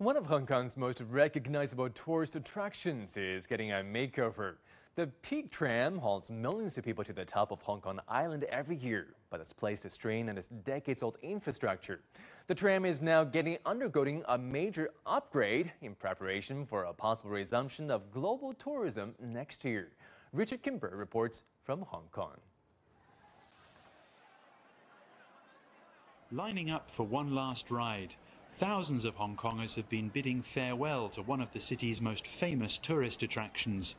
One of Hong Kong's most recognizable tourist attractions is getting a makeover. The Peak Tram hauls millions of people to the top of Hong Kong Island every year, but it's placed a strain on its decades-old infrastructure. The tram is now undergoing a major upgrade in preparation for a possible resumption of global tourism next year. Richard Kimber reports from Hong Kong. Lining up for one last ride, thousands of Hong Kongers have been bidding farewell to one of the city's most famous tourist attractions.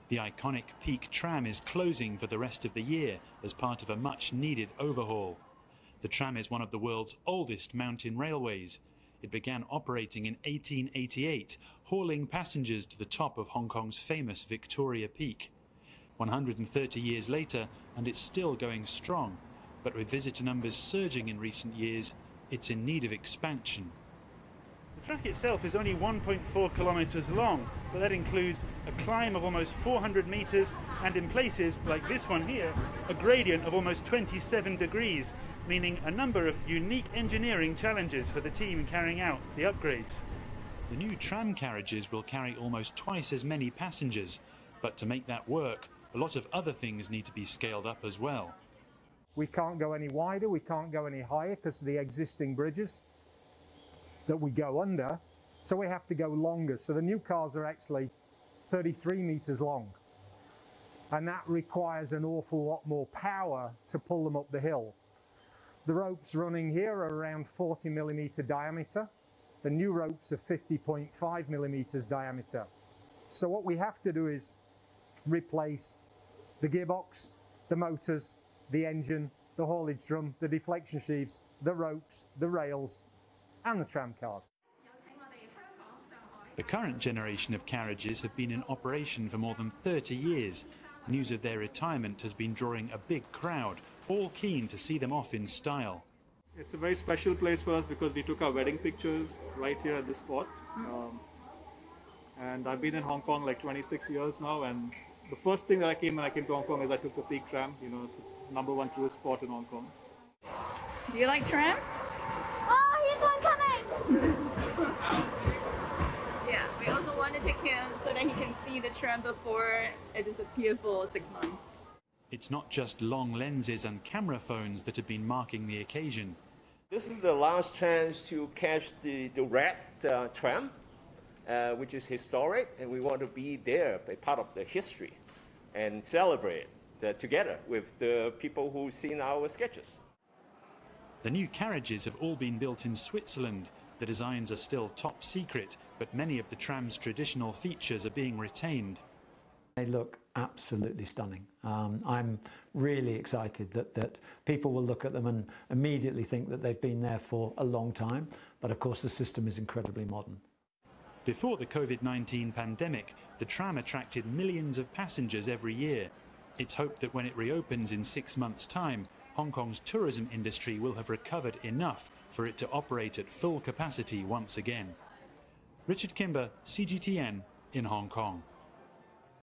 The iconic Peak Tram is closing for the rest of the year as part of a much-needed overhaul. The tram is one of the world's oldest mountain railways. It began operating in 1888, hauling passengers to the top of Hong Kong's famous Victoria Peak. 130 years later, and it's still going strong. But with visitor numbers surging in recent years, it's in need of expansion. The track itself is only 1.4 kilometers long, but that includes a climb of almost 400 meters and in places like this one here, a gradient of almost 27 degrees, meaning a number of unique engineering challenges for the team carrying out the upgrades. The new tram carriages will carry almost twice as many passengers, but to make that work, a lot of other things need to be scaled up as well. We can't go any wider, we can't go any higher because of the existing bridges that we go under, so we have to go longer. So the new cars are actually 33 meters long, and that requires an awful lot more power to pull them up the hill. The ropes running here are around 40 millimeter diameter. The new ropes are 50.5 millimeters diameter. So what we have to do is replace the gearbox, the motors, the engine, the haulage drum, the deflection sheaves, the ropes, the rails, and the tram cars. The current generation of carriages have been in operation for more than 30 years. News of their retirement has been drawing a big crowd, all keen to see them off in style. It's a very special place for us because we took our wedding pictures right here at this spot. And I've been in Hong Kong like 26 years now, and the first thing that I came when I came to Hong Kong is I took the Peak Tram. You know, it's the #1 tourist spot in Hong Kong. Do you like trams? Oh, here's one coming! Yeah, we also want to take him so that he can see the tram before it disappears for 6 months. It's not just long lenses and camera phones that have been marking the occasion. This is the last chance to catch the red tram, which is historic, and we want to be there, a part of the history, and celebrate together with the people who've seen our sketches. The new carriages have all been built in Switzerland. The designs are still top secret, but many of the tram's traditional features are being retained. They look absolutely stunning. I'm really excited that people will look at them and immediately think that they've been there for a long time, but of course the system is incredibly modern. Before the COVID-19 pandemic, the tram attracted millions of passengers every year. It's hoped that when it reopens in 6 months' time, Hong Kong's tourism industry will have recovered enough for it to operate at full capacity once again. Richard Kimber, CGTN, in Hong Kong.